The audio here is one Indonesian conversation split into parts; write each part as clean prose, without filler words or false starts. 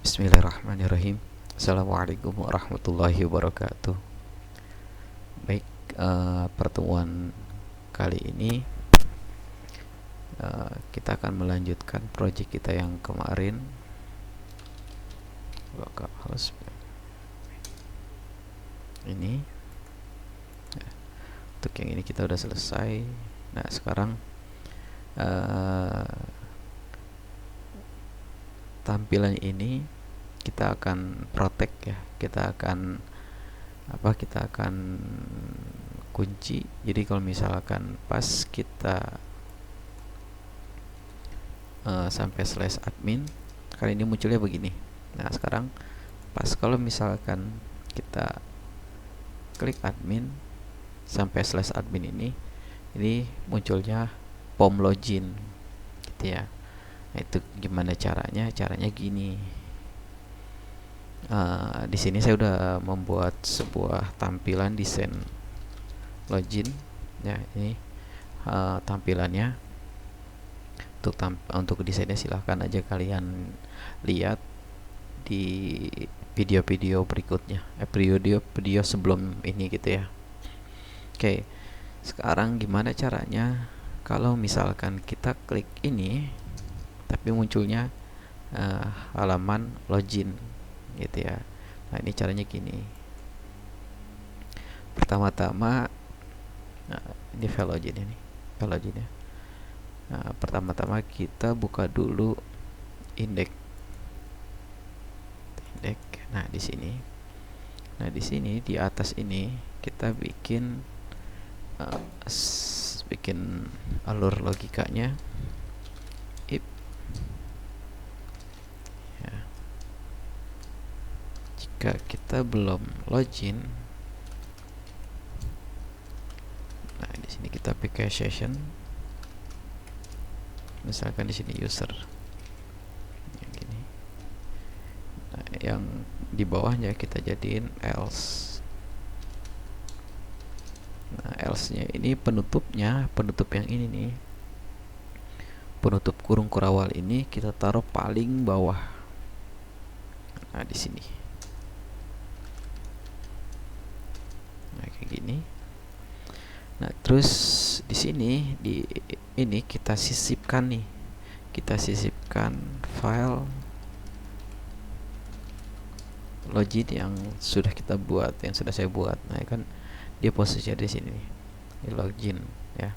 Bismillahirrahmanirrahim. Assalamualaikum warahmatullahi wabarakatuh. Baik, pertemuan kali ini kita akan melanjutkan proyek kita yang kemarin. Localhost ini. Untuk yang ini kita udah selesai. Nah, sekarang tampilan ini kita akan protect ya. Kita akan kunci. Jadi kalau misalkan pas kita sampai /admin, kali ini munculnya begini. Nah, sekarang pas kalau misalkan kita klik admin sampai /admin ini munculnya pom login gitu ya. Nah, itu gimana caranya? Caranya gini. Di sini saya udah membuat sebuah tampilan desain login ya. Ini tampilannya. Untuk desainnya silahkan aja kalian lihat di video-video berikutnya, video sebelum ini gitu ya. Oke, sekarang gimana caranya kalau misalkan kita klik ini tapi munculnya halaman login gitu ya. Nah, ini caranya gini. Pertama-tama, ini file login ini, file login ya. Nah, pertama-tama kita buka dulu index. Nah, di sini. Nah, di sini di atas ini kita bikin alur logikanya if ya. Jika kita belum login, nah di sini kita pakai session. Misalkan di sini user yang gini. Nah, yang di bawahnya kita jadiin else. Nah, else-nya ini penutup yang ini nih. Penutup kurung kurawal ini kita taruh paling bawah. Nah, di sini. Nah, kayak gini. Nah, terus di sini ini kita sisipkan nih. Kita sisipkan file login yang sudah kita buat, yang sudah saya buat. Nah, kan dia posisinya di sini nih. Di login ya.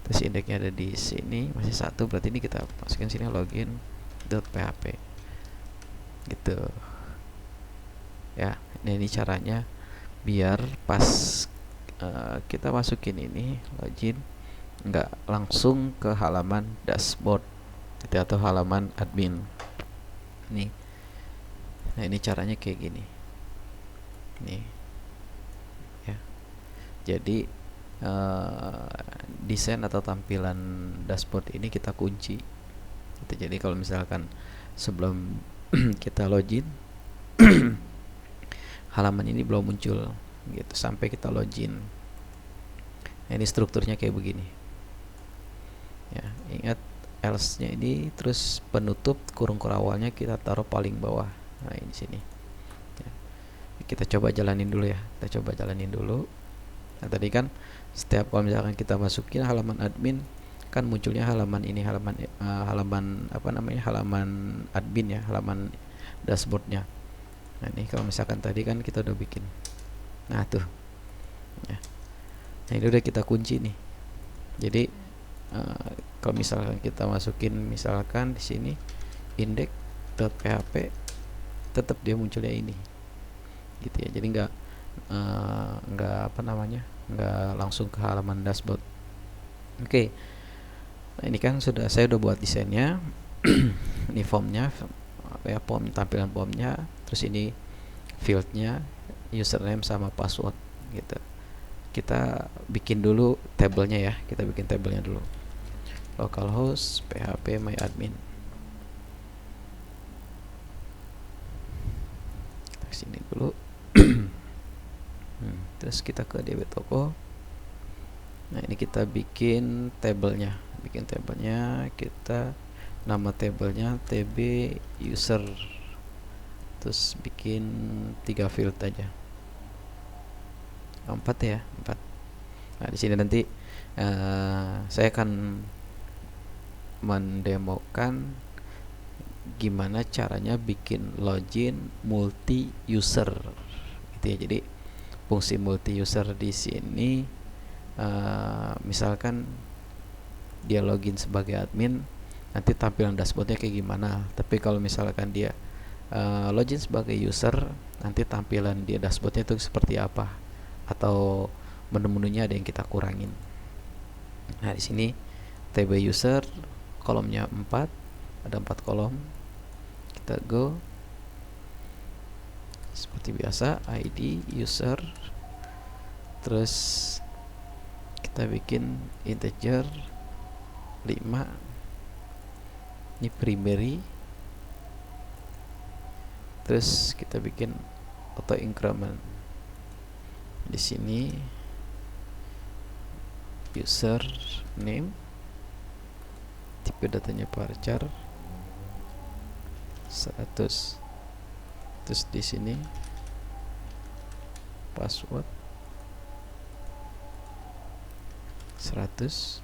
Terus indeksnya ada di sini, masih satu, berarti ini kita masukin sini login.php. Gitu. Ya, ini caranya biar pas kita masukin ini login nggak langsung ke halaman dashboard gitu, atau halaman admin nih. Nah, ini caranya kayak gini nih ya. Jadi desain atau tampilan dashboard ini kita kunci gitu. Jadi kalau misalkan sebelum kita login halaman ini belum muncul gitu sampai kita login. Nah, ini strukturnya kayak begini ya. Ingat else-nya ini, terus penutup kurung kurawalnya kita taruh paling bawah. Nah, ini sini ya. Kita coba jalanin dulu ya. Nah, tadi kan setiap kalau misalkan kita masukin halaman admin kan munculnya halaman ini, halaman admin ya, halaman dashboardnya. Nah, ini kalau misalkan tadi kan kita udah bikin. Nah, tuh ya. Nah, ini udah kita kunci nih. Jadi kalau misalkan kita masukin misalkan di sini index.php, tetap dia munculnya ini gitu ya. Jadi nggak langsung ke halaman dashboard. Oke. Nah, ini kan saya udah buat desainnya. Ini formnya ya, tampilan formnya, terus ini fieldnya, username sama password gitu. Kita bikin dulu tabelnya ya. Kita bikin tabelnya dulu. Localhost php my admin. Sini dulu. Terus kita ke DB toko. Nah, ini kita bikin tabelnya. Kita nama tabelnya tb user terus bikin 3 field aja. 4 ya, 4. Nah, di sini nanti saya akan mendemokan gimana caranya bikin login multi user gitu ya. Jadi fungsi multi user di sini misalkan dia login sebagai admin, nanti tampilan dashboardnya kayak gimana. Tapi kalau misalkan dia login sebagai user, nanti tampilan dia dashboardnya itu seperti apa, atau menu-menunya ada yang kita kurangin. Nah, di sini TB user kolomnya 4, ada 4 kolom. Kita go seperti biasa, ID user, terus kita bikin integer 5, ini primary, terus kita bikin auto increment. Di sini user name, tipe datanya varchar 100, terus di sini password 100.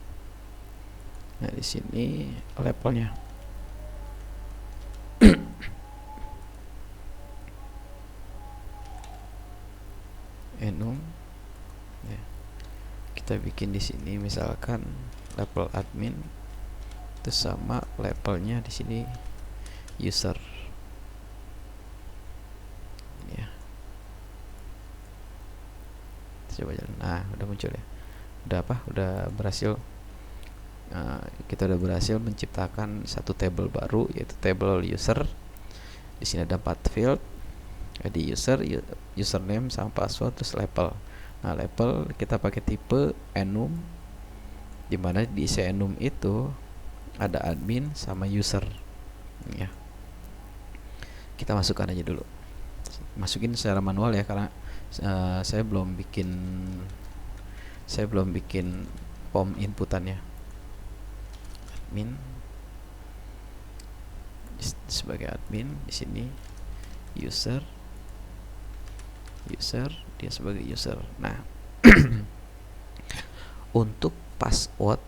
Nah, di sini levelnya enum ya. Kita bikin di sini misalkan level admin, terus sama levelnya di sini user ya. Coba jalan. Nah, udah muncul ya. Udah berhasil. Kita udah berhasil menciptakan satu table baru, yaitu table user. Di sini ada 4 field, ada user, username sama password, terus level. Nah, level kita pakai tipe enum, dimana di enum itu ada admin sama user ya. Kita masukkan aja dulu, masukin secara manual ya, karena saya belum bikin form inputannya. Admin sebagai admin, di sini user dia sebagai user. Nah, untuk password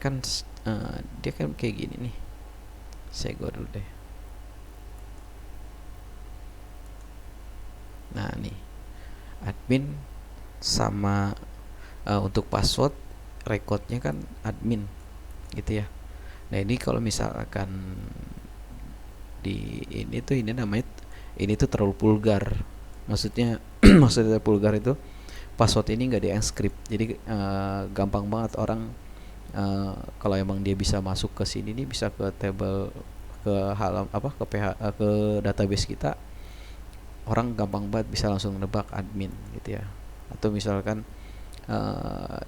kan dia kan kayak gini nih. Saya go dulu deh. Nah, nih admin sama untuk password recordnya kan admin gitu ya. Nah, ini kalau misalkan di ini namanya, ini tuh terlalu vulgar. Maksudnya maksudnya vulgar itu password ini nggak di encrypt, jadi gampang banget orang kalau emang dia bisa masuk ke sini nih, bisa ke table, ke ke database kita, orang gampang banget bisa langsung nebak admin gitu ya. Atau misalkan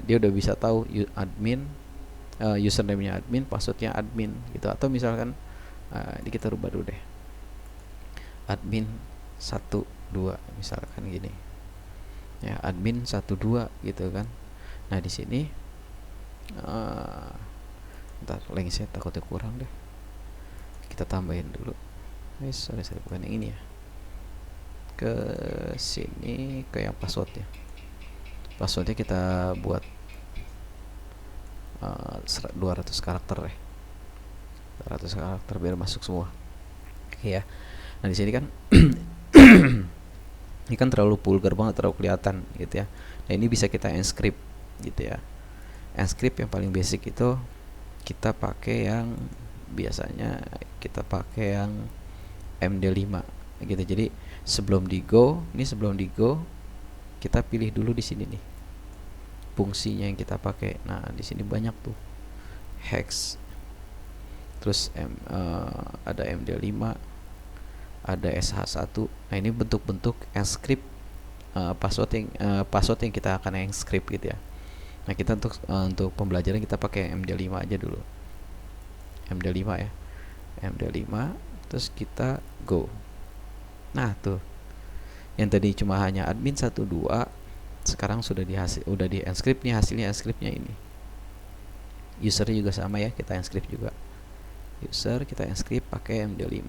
dia udah bisa tahu admin, username-nya admin, passwordnya admin gitu. Atau misalkan ini kita rubah dulu deh, admin 12 misalkan gini ya, admin 12 gitu kan. Nah, di sini ntar lengthnya takutnya kurang deh, kita tambahin dulu. Sorry bukan yang ini ya, ke sini ke yang passwordnya kita buat 200 karakter ya, 200 karakter biar masuk semua. Oke ya. Nah, di sini kan ini kan terlalu vulgar banget, terlalu kelihatan gitu ya. Nah, ini bisa kita encrypt gitu ya. Encrypt yang paling basic itu kita pakai yang biasanya kita pakai yang MD5 gitu. Jadi sebelum di go kita pilih dulu di sini nih fungsinya yang kita pakai. Nah, di sini banyak tuh hex, terus ada MD5, ada SH1. Nah, ini bentuk-bentuk encrypt password yang kita akan encrypt gitu ya. Nah, kita untuk pembelajaran kita pakai MD5 aja dulu. MD5 ya. MD5, terus kita go. Nah, tuh. Yang tadi cuma hanya admin 12, sekarang sudah di encrypt nih, hasilnya encryptnya ini. User juga sama ya, kita encrypt juga. User kita encrypt pakai MD5.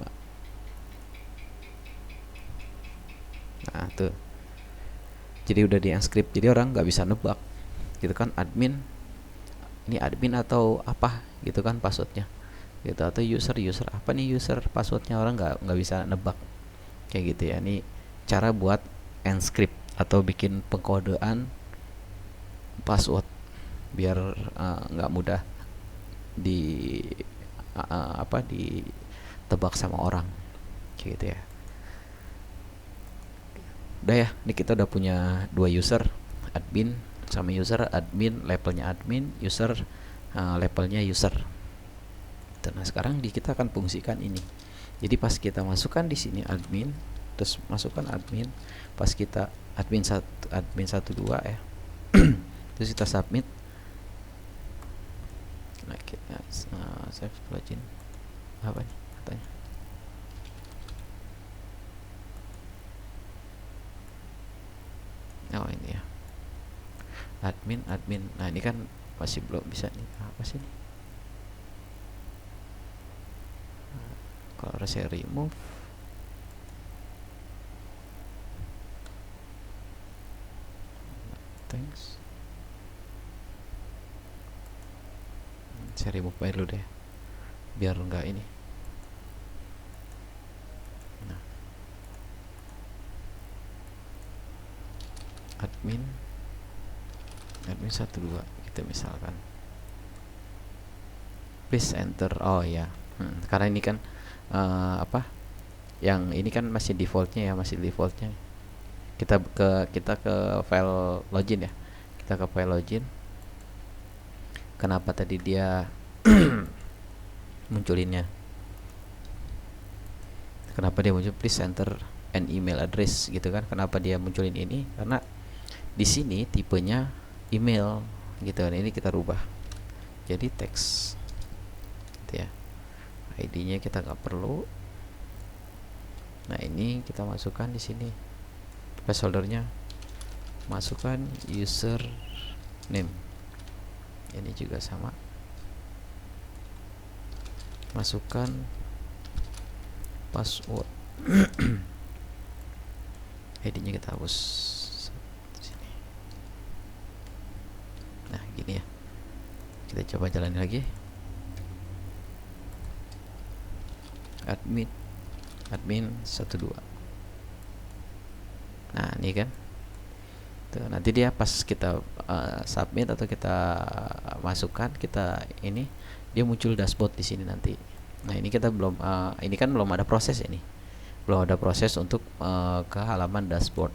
Nah tuh, jadi udah di encrypt, jadi orang nggak bisa nebak gitu kan, admin ini admin atau apa gitu kan passwordnya gitu, atau user apa nih user passwordnya, orang nggak bisa nebak kayak gitu ya. Ini cara buat encrypt atau bikin pengkodean password biar nggak mudah di apa ditebak sama orang kayak gitu ya. Udah ya, ini kita udah punya dua user, admin sama user, admin levelnya admin, user levelnya user. Nah sekarang kita akan fungsikan ini. Jadi pas kita masukkan di sini admin, terus masukkan admin, pas kita admin 1 2 ya, terus kita submit. Nah kita save login apa nih katanya, oh ini ya, admin. Nah ini kan masih belum bisa nih, apa sih ini? Kalau saya remove, thanks, saya remove aja dulu deh biar enggak ini. Nah, admin 1 2 gitu misalkan, please enter. Oh ya, karena ini kan apa yang ini kan masih defaultnya ya, masih defaultnya. Kita ke file login ya, kita ke file login. Kenapa tadi dia munculinnya, kenapa dia muncul please enter an email address gitu kan, kenapa dia munculin ini, karena di sini tipenya email gitu kan. Ini kita rubah jadi teks gitu ya, ID-nya kita nggak perlu. Nah ini kita masukkan di sini placeholder-nya, masukkan user name, ini juga sama, masukkan password. ID-nya kita hapus sini. Nah gini ya, kita coba jalanin lagi. Admin 1 2. Nah ini kan tuh, nanti dia pas kita submit atau kita masukkan, kita ini dia muncul dashboard di sini nanti. Nah ini kita belum ini kan belum ada proses, ini belum ada proses untuk ke halaman dashboard.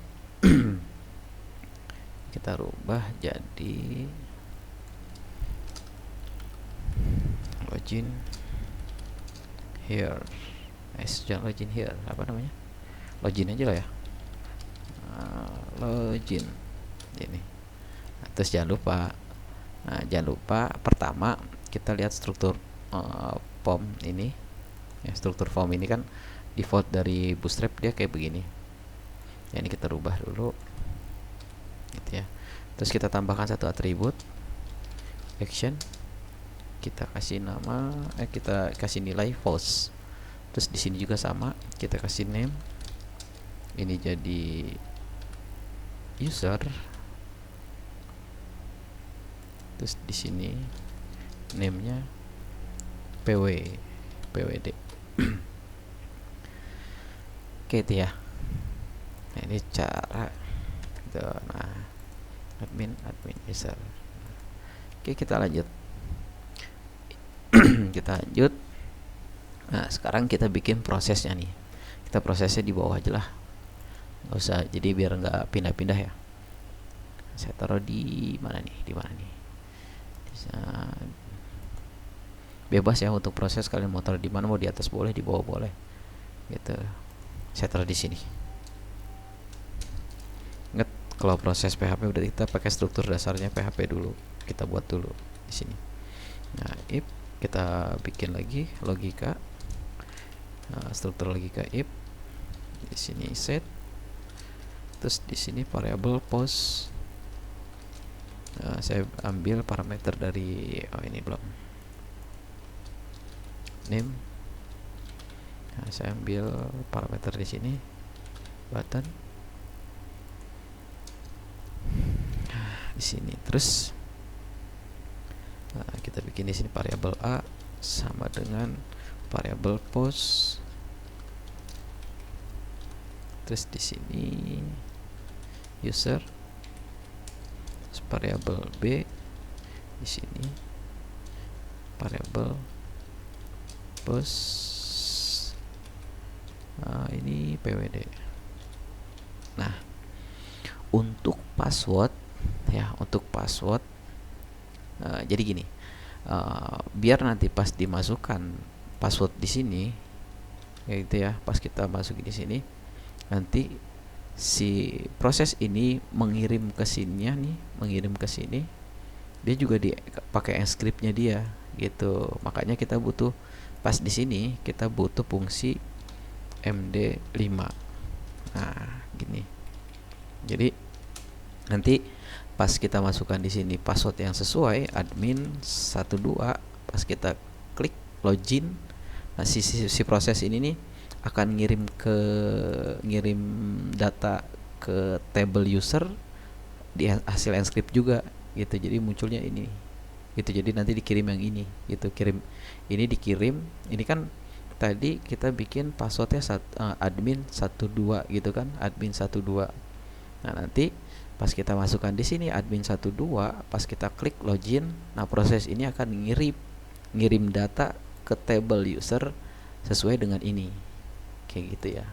Kita rubah jadi login here, jangan login here, apa namanya, login aja lah ya, login ini. Nah, terus jangan lupa pertama kita lihat struktur form ini ya. Struktur form ini kan default dari Bootstrap dia kayak begini ya, ini kita rubah dulu gitu ya. Terus kita tambahkan satu atribut action, kita kasih nama kita kasih nilai false. Terus di sini juga sama, kita kasih name, ini jadi user. Terus di sini name-nya pwd. Oke itu ya. Nah, ini cara gitu. Nah admin user. Oke kita lanjut. Kita lanjut. Nah sekarang kita bikin prosesnya nih, kita prosesnya di bawah aja lah, nggak usah, jadi biar nggak pindah-pindah ya. Saya taruh di mana nih, bisa bebas ya untuk proses, kalian mau taruh di mana, mau di atas boleh, di bawah boleh gitu. Saya taruh di sini. Ingat kalau proses PHP udah kita pakai struktur dasarnya PHP dulu, kita buat dulu di sini. Nah if kita bikin lagi logika, struktur logika if, di sini set, terus di sini variable post. Saya ambil parameter dari ini belum name. Nah, saya ambil parameter di sini button, di sini. Terus kita bikin di sini variabel a sama dengan variabel post. Terus di sini user, terus variabel b di sini variabel post. Ini pwd. Nah, untuk password ya, untuk password jadi gini, biar nanti pas dimasukkan password di sini ya gitu ya, pas kita masukin di sini nanti si proses ini mengirim ke sini nih, mengirim ke sini, dia juga dipakai scriptnya dia gitu. Makanya kita butuh, pas di sini kita butuh fungsi md5. Nah gini, jadi nanti pas kita masukkan di sini password yang sesuai admin 12, pas kita klik login, nah si proses ini nih akan ngirim data ke table user di hasil enscript juga gitu. Jadi munculnya ini gitu, jadi nanti dikirim yang ini gitu, kirim ini, dikirim ini kan tadi kita bikin passwordnya admin 12 gitu kan, admin 12. Nah nanti pas kita masukkan di sini admin 12, pas kita klik login, nah proses ini akan ngirim data ke table user sesuai dengan ini, kayak gitu ya.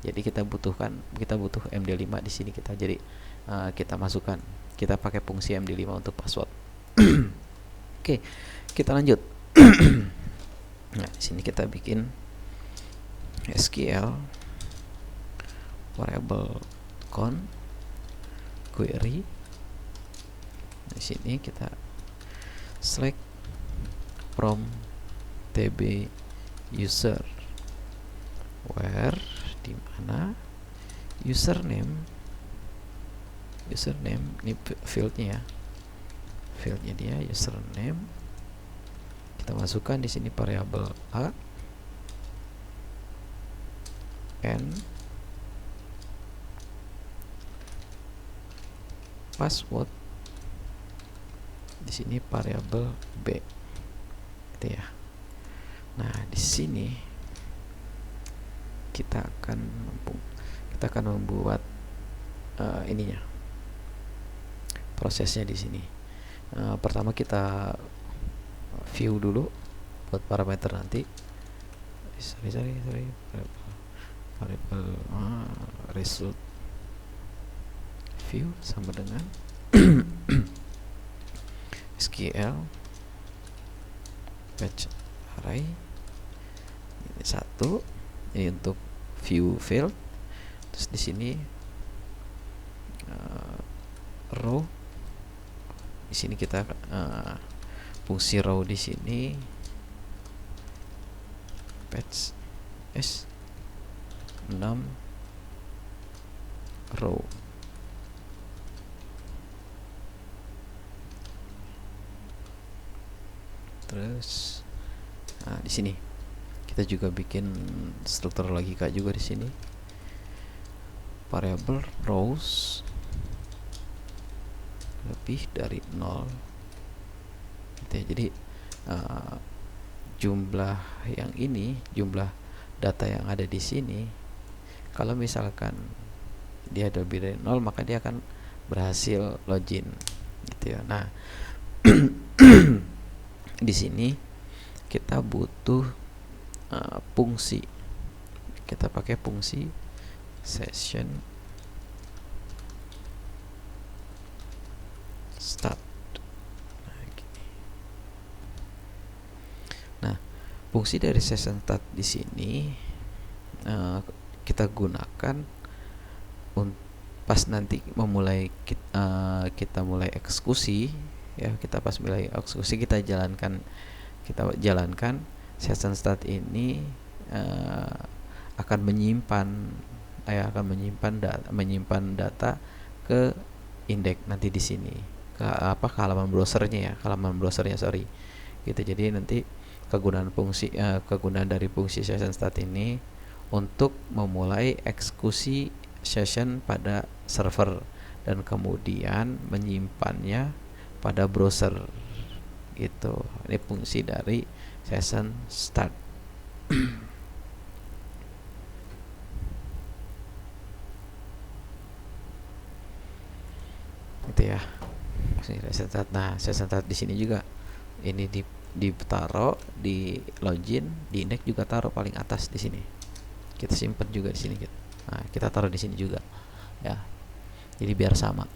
Jadi kita butuh md5 di sini kita. Jadi kita masukkan, kita pakai fungsi md5 untuk password. Oke, kita lanjut. Nah, di sini kita bikin SQL variable count query. Di sini kita select from tb user where, di mana username ini fieldnya ya, fieldnya dia username. Kita masukkan di sini variabel a n password, di sini variabel b gitu ya. Nah di sini kita akan membuat ininya, prosesnya di sini. Pertama kita view dulu buat parameter nanti. Variable result view sama dengan SQL batch array. Ini satu, ini untuk view field. Terus di sini row, di sini kita fungsi row di sini patch s6 row. Terus di sini kita juga bikin struktur logika juga di sini, variable rows lebih dari 0 gitu ya. Jadi jumlah yang ini, jumlah data yang ada di sini, kalau misalkan dia lebih dari 0 maka dia akan berhasil login gitu ya. Nah di sini kita butuh fungsi, kita pakai fungsi session start. Nah, fungsi dari session start di sini kita gunakan pas nanti kita mulai eksekusi ya. Kita pas mulai eksekusi kita jalankan session start ini akan menyimpan data ke indeks nanti di sini, ke halaman browsernya sorry gitu. Jadi nanti kegunaan dari fungsi session start ini untuk memulai eksekusi session pada server dan kemudian menyimpannya pada browser gitu. Ini fungsi dari session start. Gitu ya. Nah, session start di sini juga ini ditaruh di login, di index juga taruh paling atas di sini. Kita simpan juga di sini gitu. Nah, kita taruh di sini juga. Ya. Jadi biar sama.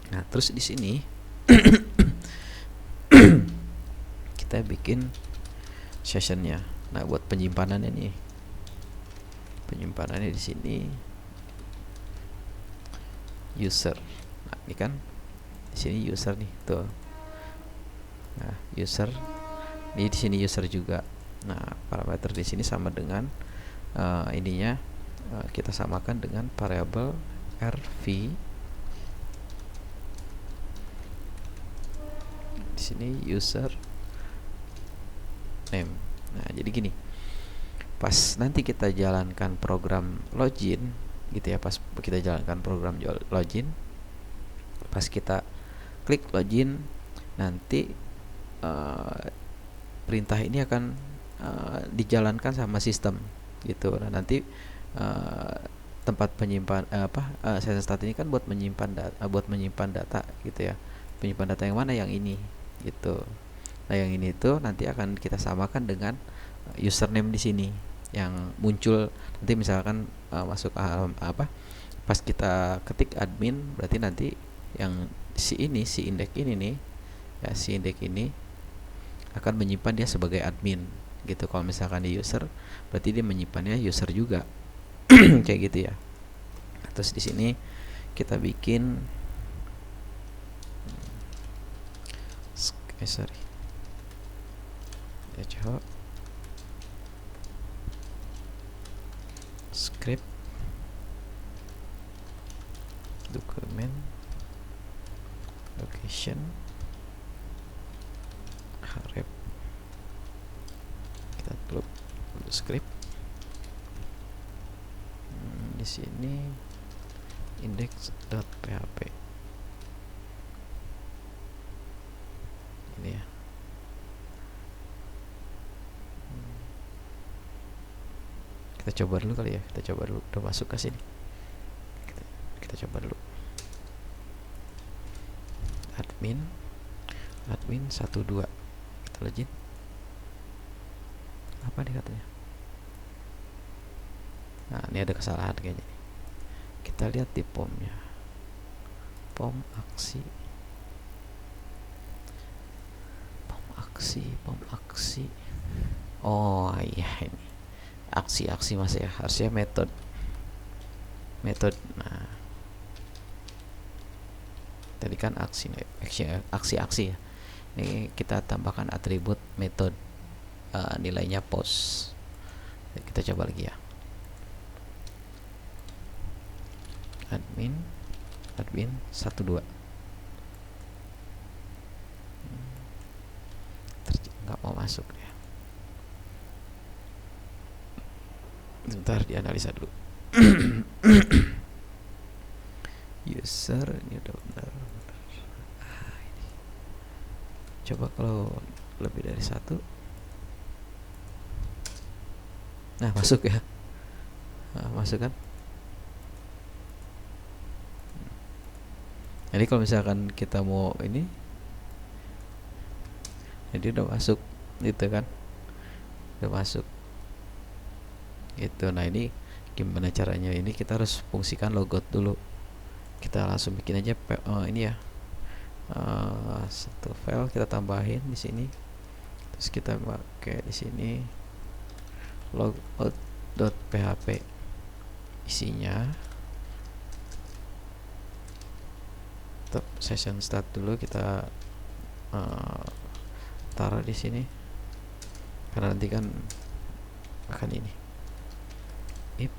Nah, terus di sini kita bikin sessionnya. Nah, buat penyimpanannya nih. Penyimpanannya di sini user. Nah, ini kan di sini user nih, tuh. Nah, user. Ini di sini user juga. Nah, parameter di sini sama dengan ininya kita samakan dengan variabel rv. Di sini user name. Nah, jadi gini. Pas nanti kita jalankan program login gitu ya, pas kita jalankan program login, pas kita klik login, nanti perintah ini akan dijalankan sama sistem gitu. Nah, nanti tempat penyimpan session start ini kan buat menyimpan data gitu ya. Penyimpan data yang mana? Yang ini gitu. Nah, yang ini tuh nanti akan kita samakan dengan username di sini yang muncul nanti, misalkan masuk pas kita ketik admin, berarti nanti yang si index ini nih ya, si index ini akan menyimpan dia sebagai admin gitu. Kalau misalkan di user, berarti dia menyimpannya user juga. Kayak gitu ya. Terus di sini kita bikin ya, coba script dokumen location harap kita upload script. Di sini index.php ini ya. Kita coba dulu kali ya, kita coba dulu. Udah masuk ke sini, kita coba dulu. Admin 12, kita login. Apa nih katanya? Nah, ini ada kesalahan kayaknya. Kita lihat di POM-nya. POM aksi. Oh iya, ini aksi mas ya, harusnya metode. Nah, tadi kan aksi ya. Ini kita tambahkan atribut method, nilainya post. Kita coba lagi ya. Admin 12 nggak mau masuk ya. Bentar, dianalisa dulu. User ini udah benar. Ini. Coba kalau lebih dari 1. Nah, masuk ya. Nah, masuk kan. Jadi kalau misalkan kita mau ini, jadi udah masuk gitu kan, udah masuk gitu. Nah, ini gimana caranya? Ini kita harus fungsikan logout dulu. Kita langsung bikin aja ini ya, satu file kita tambahin di sini, terus kita pakai di sini logout.php. isinya tetap session start dulu, kita taruh di sini karena nanti kan akan ini if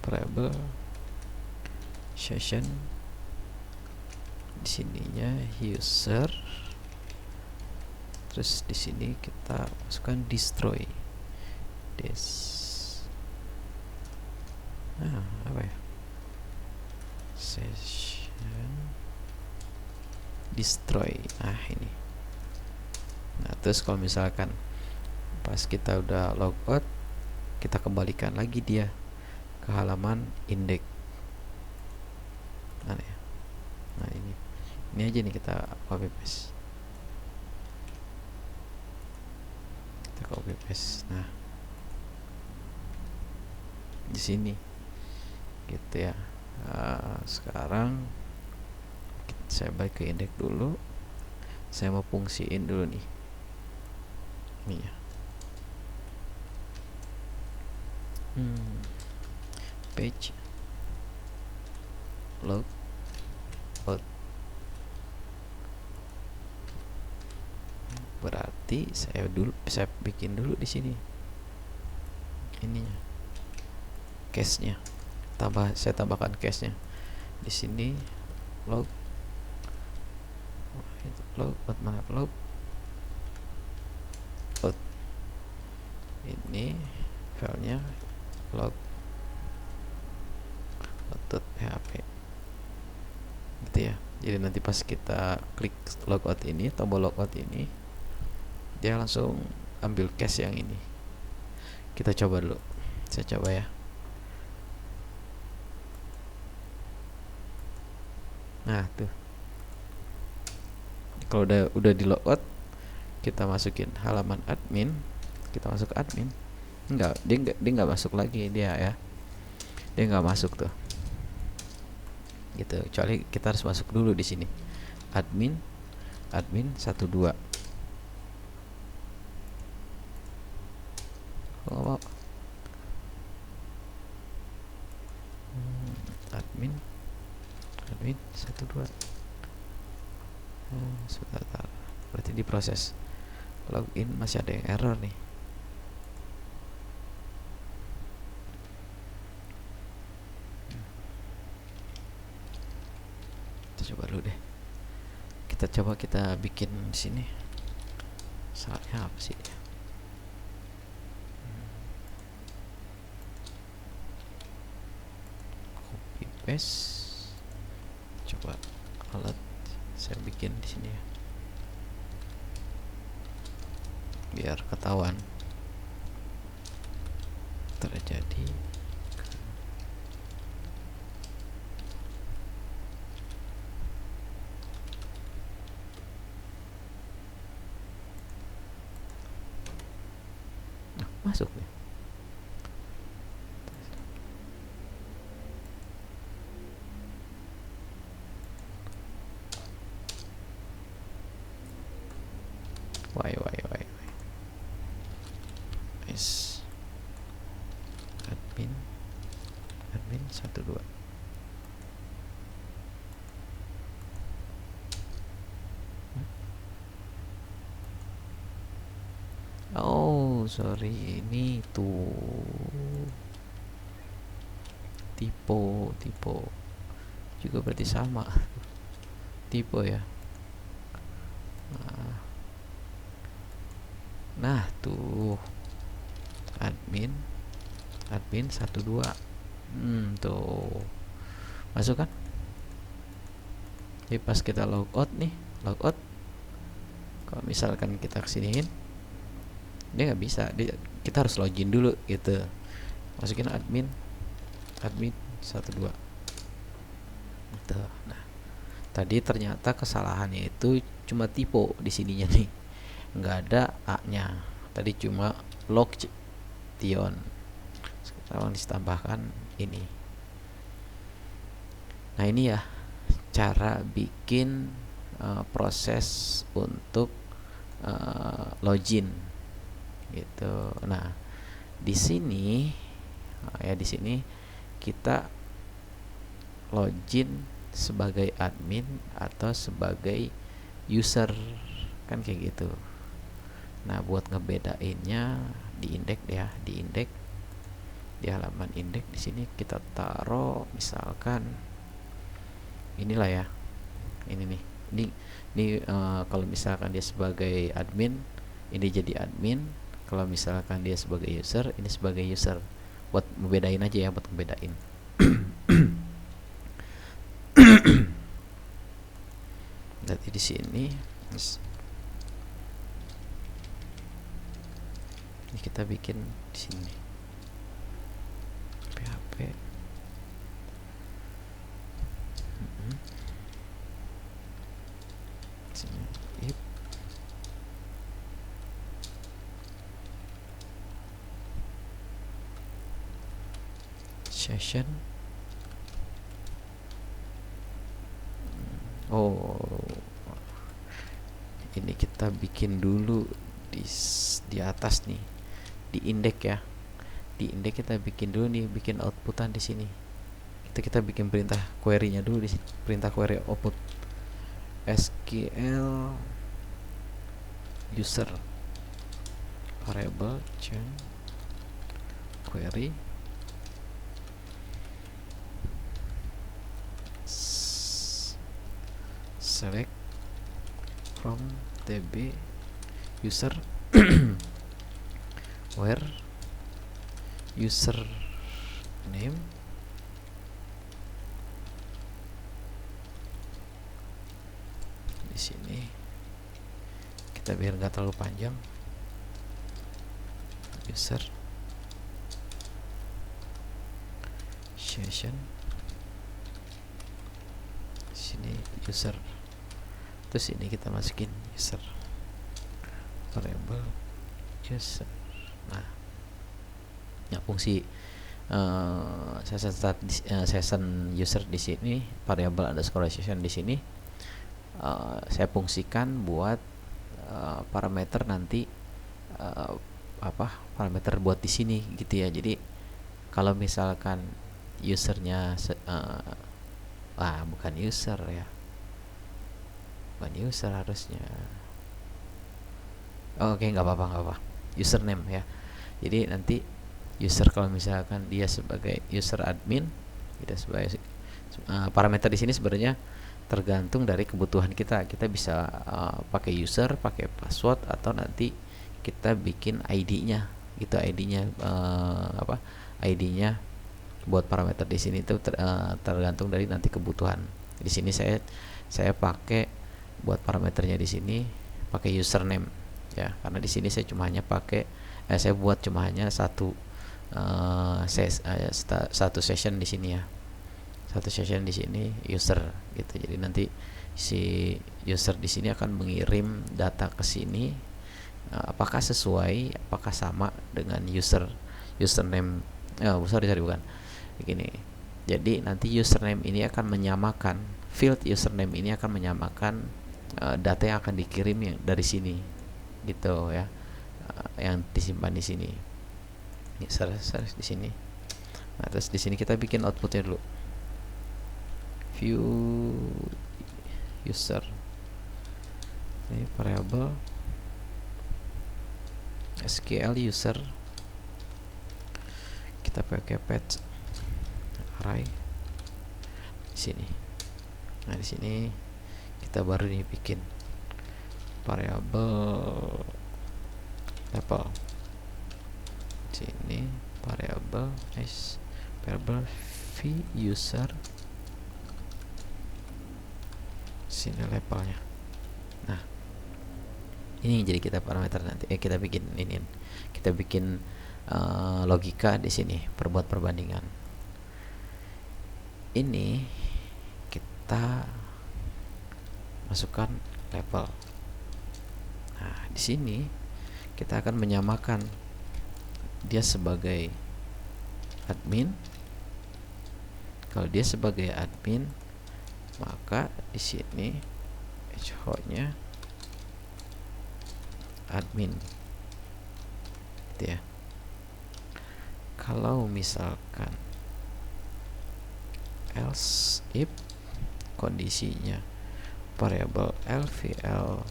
variable session, di sininya user, terus di sini kita masukkan destroy apa ya, session destroy. Ini. Nah terus kalau misalkan pas kita udah logout, kita kembalikan lagi dia ke halaman index. Nah ini aja nih, kita copy paste. Nah di sini gitu ya. Sekarang saya balik ke index dulu, saya mau fungsiin dulu nih ini ya. Page log out, berarti saya bikin dulu di sini ininya, cache-nya, saya tambahkan cache-nya di sini. Log out, mana log out, ini filenya log out.php gitu ya. Jadi nanti pas kita klik logout ini, tombol logout ini, dia langsung ambil cache yang ini. Kita coba dulu, saya coba ya. Nah tuh, kalau udah di logout, kita masukin halaman admin, kita masuk ke admin, dia nggak masuk lagi dia ya, dia nggak masuk tuh gitu, kecuali kita harus masuk dulu di sini admin 12. Admin 12. Sebentar, berarti diproses. Login masih ada yang error nih. Kita coba dulu deh. Kita bikin di sini. Salahnya apa sih dia? Copy paste. Coba alat saya bikin di sini ya, biar ketahuan terjadi masuk nih. Why nice. Admin 12. Oh sorry, ini tuh tipe juga berarti sama tipe ya. Nah tuh admin 12. Tuh masuk kan. Jadi pas kita logout nih, kalau misalkan kita kesiniin, dia nggak bisa, kita harus login dulu gitu. Masukin admin 12 gitu. Nah tadi ternyata kesalahannya itu cuma typo di sininya nih, nggak ada a nya, tadi cuma location. Sekarang ditambahkan ini. Nah ini ya cara bikin proses untuk login gitu. Nah di sini di sini kita login sebagai admin atau sebagai user kan kayak gitu. Nah buat ngebedainnya di indeks ya, di halaman indeks di sini kita taruh misalkan inilah ya, ini nih, ini kalau misalkan dia sebagai admin, ini jadi admin. Kalau misalkan dia sebagai user, ini sebagai user. Buat membedain aja ya, buat membedain. Berarti di sini ini kita bikin di sini PHP sini if session. Oh, ini kita bikin dulu di atas nih, di indeks ya. Di indeks kita bikin dulu nih, bikin outputan di sini. Kita bikin perintah query-nya dulu di sini. Perintah query output SQL user variable change query select from tb user where user name di sini kita biar nggak terlalu panjang, user session sini user, terus ini kita masukin user variable user. Nah, fungsi session user di sini, variable underscore session di sini saya fungsikan buat parameter nanti parameter buat di sini gitu ya. Jadi kalau misalkan usernya bukan user ya, bukan user harusnya. Oke, nggak apa-apa, username ya. Jadi nanti user kalau misalkan dia sebagai user admin, kita sebagai parameter di sini sebenarnya tergantung dari kebutuhan kita. Kita bisa pakai user, pakai password, atau nanti kita bikin ID-nya gitu. ID-nya ID-nya buat parameter di sini itu tergantung dari nanti kebutuhan. Di sini saya pakai buat parameternya di sini pakai username ya, karena di sini saya cuma hanya pakai saya buat cuma hanya satu session di sini ya, satu session di sini user gitu. Jadi nanti si user di sini akan mengirim data ke sini, apakah sesuai, apakah sama dengan username bukan begini. Jadi nanti username ini akan menyamakan, field username ini akan menyamakan data yang akan dikirim yang dari sini gitu ya, yang disimpan di sini user di sini. Nah, terus di sini kita bikin outputnya dulu, view user ini variable SQL user, kita pakai patch array di sini. Nah, di sini kita baru nih bikin variable level. Sini variable variable v user, sini levelnya. Nah, ini yang jadi kita parameter nanti. Kita bikin ini, kita bikin logika di sini, perbuat perbandingan. Ini kita masukkan level. Nah, di sini kita akan menyamakan dia sebagai admin. Kalau dia sebagai admin, maka di sini echo-nya admin gitu ya. Kalau misalkan else if kondisinya variable lvl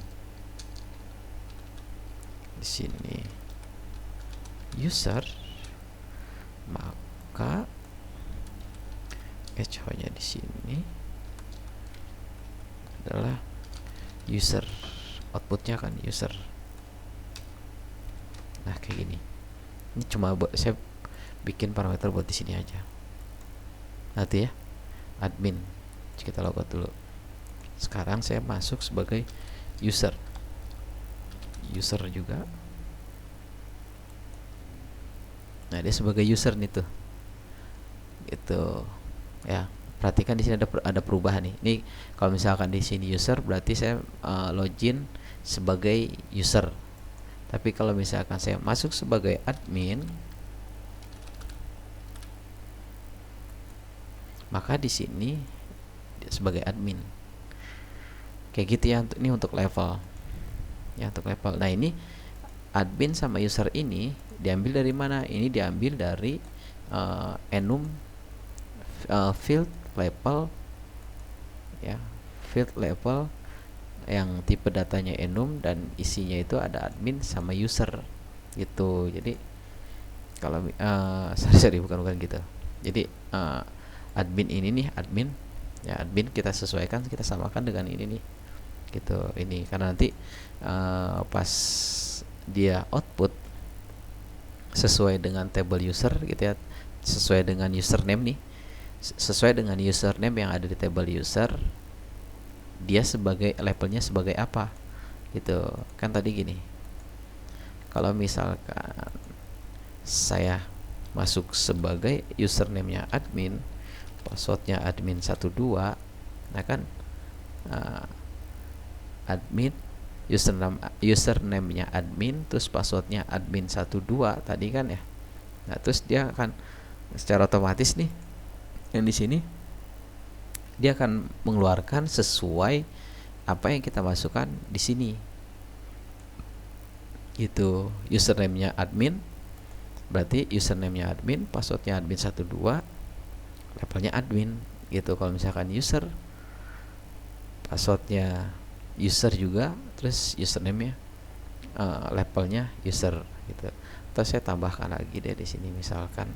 di sini user, maka echo-nya di sini adalah user, outputnya kan user. Nah, kayak gini. Ini cuma saya bikin parameter buat di sini aja. nanti ya, admin. Kita logout dulu. Sekarang saya masuk sebagai user juga. Nah, dia sebagai user nih tuh, itu ya. Perhatikan di sini ada perubahan nih. Ini kalau misalkan di sini user, berarti saya login sebagai user. Tapi kalau misalkan saya masuk sebagai admin, maka di sini sebagai admin. Kayak gitu ya. Ini untuk level. Ya, untuk level. Nah, ini admin sama user ini diambil dari mana? Ini diambil dari enum field level ya, field level yang tipe datanya enum dan isinya itu ada admin sama user gitu. Jadi kalau sorry bukan gitu. Jadi admin ini nih, admin ya, admin kita sesuaikan, kita samakan dengan ini nih gitu. Ini karena nanti pas dia output sesuai dengan table user gitu ya, sesuai dengan username nih, sesuai dengan username yang ada di table user, dia sebagai levelnya sebagai apa gitu kan. Tadi gini, kalau misalkan saya masuk sebagai username-nya admin, passwordnya admin 12, nah kan admin username-nya admin, terus passwordnya admin 12 tadi kan ya. Nah, terus dia akan secara otomatis nih, yang di sini dia akan mengeluarkan sesuai apa yang kita masukkan di sini gitu. Username-nya admin, berarti username-nya admin, passwordnya admin 12, levelnya admin gitu. Kalau misalkan user, passwordnya user juga, terus username-nya levelnya user gitu. Terus saya tambahkan lagi deh di sini, misalkan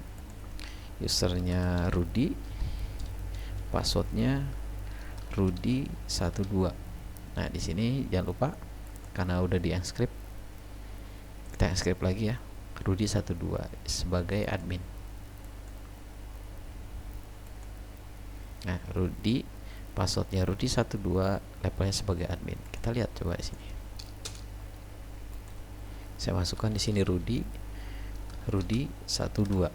usernya Rudy, passwordnya Rudy 12. Nah, di sini jangan lupa, karena udah di encrypt, kita encrypt lagi ya, Rudy 12 sebagai admin. Nah, Rudy, passwordnya Rudy 12, levelnya sebagai admin. Kita lihat coba di sini. Saya masukkan di sini Rudy 12.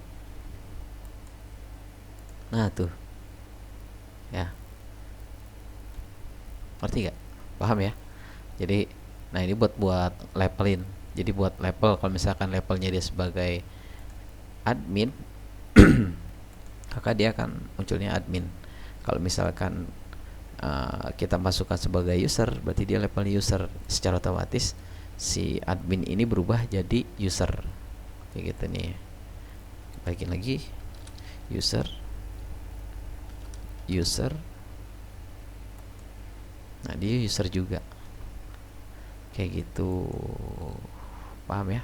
Nah, tuh. Ya. Ngerti gak? Paham ya? Jadi, nah ini buat levelin. Jadi buat level, kalau misalkan levelnya dia sebagai admin, maka dia akan munculnya admin. Kalau misalkan kita masukkan sebagai user, berarti dia levelnya user. Secara otomatis si admin ini berubah jadi user. Kayak gitu nih. Baikin lagi, user. Nah, dia user juga. Kayak gitu. Paham ya?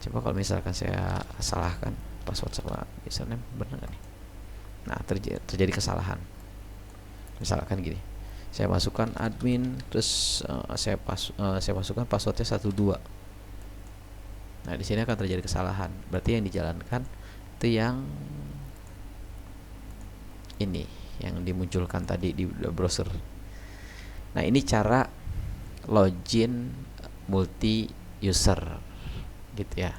Coba kalau misalkan saya salahkan password sama username, benar nggak nih? Nah, terjadi kesalahan. Misalkan gini, saya masukkan admin, terus saya masukkan passwordnya 12. Nah, di sini akan terjadi kesalahan. Berarti yang dijalankan itu yang ini, yang dimunculkan tadi di browser. Nah, ini cara login multi user gitu ya.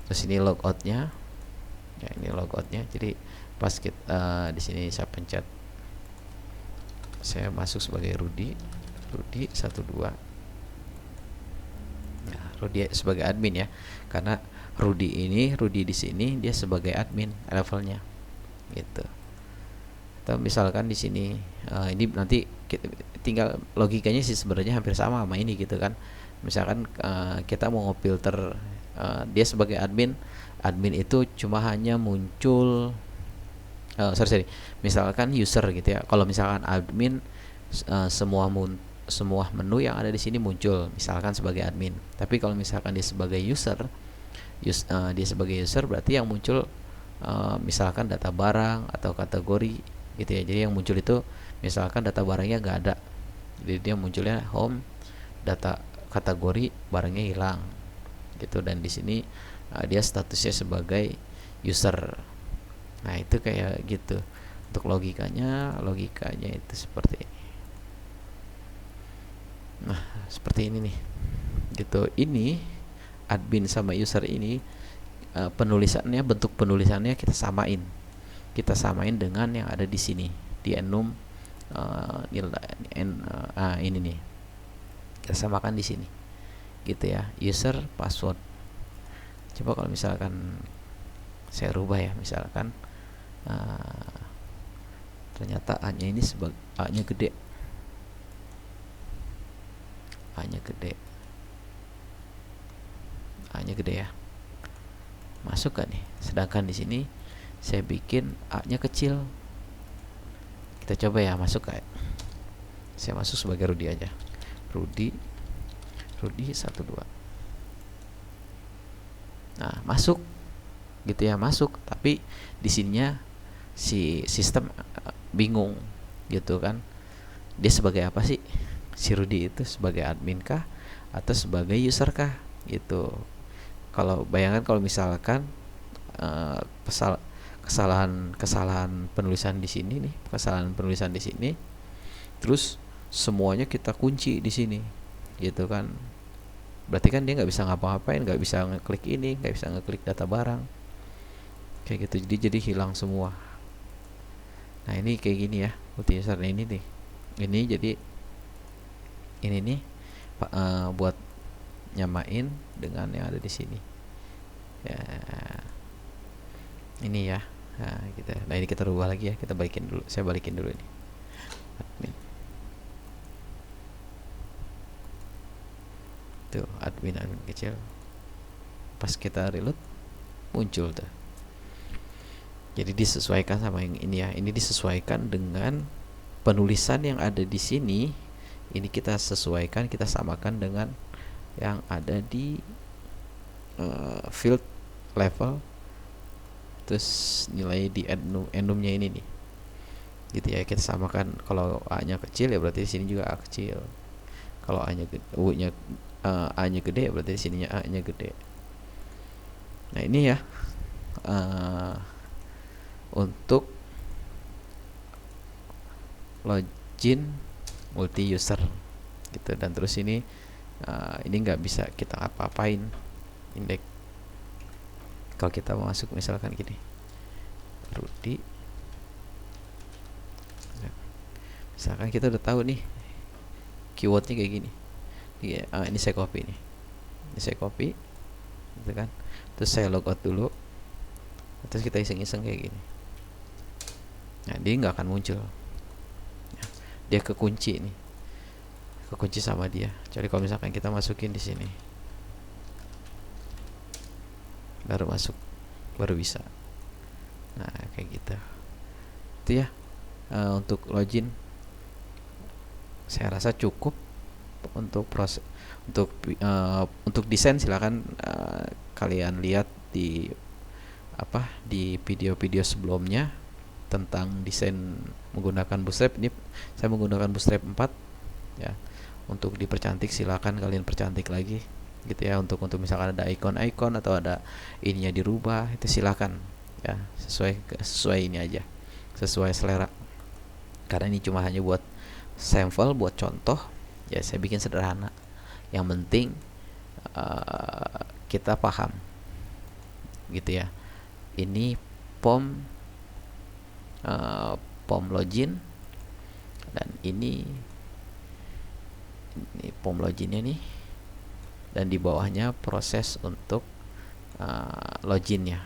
Terus ini logoutnya ya, ini logoutnya. Jadi pas kita di sini saya pencet, saya masuk sebagai Rudy 12. Nah, Rudy sebagai admin ya, karena Rudy di sini dia sebagai admin levelnya gitu. Atau misalkan di sini ini nanti tinggal logikanya sih sebenarnya hampir sama ini gitu kan. Misalkan kita mau ngefilter dia sebagai admin itu cuma hanya muncul misalkan user gitu ya. Kalau misalkan admin semua menu yang ada di sini muncul misalkan sebagai admin. Tapi kalau misalkan dia sebagai user, berarti yang muncul misalkan data barang atau kategori gitu ya. Jadi yang muncul itu misalkan data barangnya nggak ada, jadi dia munculnya home, data kategori barangnya hilang gitu. Dan di sini dia statusnya sebagai user. Nah itu kayak gitu. Untuk logikanya itu seperti ini. Nah seperti ini nih gitu. Ini admin sama user ini penulisannya, bentuk penulisannya kita samain dengan yang ada di sini di enum ini nih, kita samakan di sini gitu ya, user password. Coba kalau misalkan saya rubah ya, misalkan ternyata A-nya ini sebagai A-nya gede, A-nya gede ya, masuk kan nih. Sedangkan di sini saya bikin A-nya kecil. Kita coba ya masuk kayak, saya masuk sebagai Rudi aja, Rudi 12. Nah masuk gitu ya, masuk. Tapi di sininya si sistem bingung gitu kan, dia sebagai apa sih si Rudi itu, sebagai admin kah atau sebagai user kah gitu. Kalau bayangkan kalau misalkan kesalahan penulisan di sini nih, terus semuanya kita kunci di sini gitu kan, berarti kan dia nggak bisa ngapa-ngapain, nggak bisa ngeklik ini, nggak bisa ngeklik data barang kayak gitu. Jadi hilang semua. Nah ini kayak gini ya multi user ini nih. Ini jadi ini nih buat nyamain dengan yang ada di sini ya, ini ya. Nah gitu. Nah ini kita rubah lagi ya, kita balikin dulu, saya balikin dulu ini admin tuh, admin kecil. Pas kita reload muncul tuh. Jadi disesuaikan sama yang ini ya, ini disesuaikan dengan penulisan yang ada di sini. Ini kita sesuaikan, kita samakan dengan yang ada di field level, terus nilai di enumnya ini nih gitu ya, kita samakan. Kalau A-nya kecil ya berarti di sini juga A kecil. Kalau A-nya A-nya gede berarti di sininya A-nya gede. Nah ini ya untuk login multi user gitu. Dan terus ini nggak bisa kita apa-apain indeks. Kalau kita mau masuk misalkan gini, Rudi, misalkan kita udah tahu nih keywordnya kayak gini, ini saya copy nih, gitu kan. Terus saya logout dulu, terus kita iseng-iseng kayak gini. Nah dia nggak akan muncul, dia kekunci nih, kekunci sama dia. Jadi kalau misalkan kita masukin di sini, baru masuk, baru bisa. Nah kayak gitu itu ya. Untuk login saya rasa cukup. Untuk proses untuk desain silakan kalian lihat di di video-video sebelumnya tentang desain menggunakan Bootstrap. Ini saya menggunakan Bootstrap 4 ya. Untuk dipercantik silakan kalian percantik lagi gitu ya. Untuk misalkan ada icon atau ada ininya dirubah, itu silakan ya, sesuai ini aja, sesuai selera. Karena ini cuma hanya buat sampel, buat contoh ya, saya bikin sederhana. Yang penting kita paham gitu ya. Ini pom login, dan ini pom loginnya nih, dan di bawahnya proses untuk loginnya.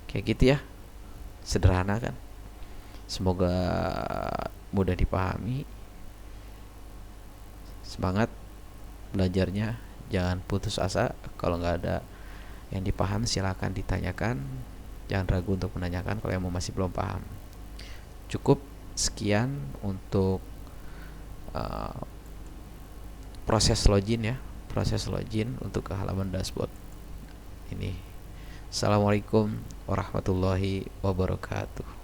Kayak gitu ya, sederhana kan. Semoga mudah dipahami. Semangat belajarnya, jangan putus asa. Kalau nggak ada yang dipaham silakan ditanyakan, jangan ragu untuk menanyakan kalau yang masih belum paham. Cukup sekian untuk proses login ya, proses login untuk ke halaman dashboard ini. Assalamualaikum warahmatullahi wabarakatuh.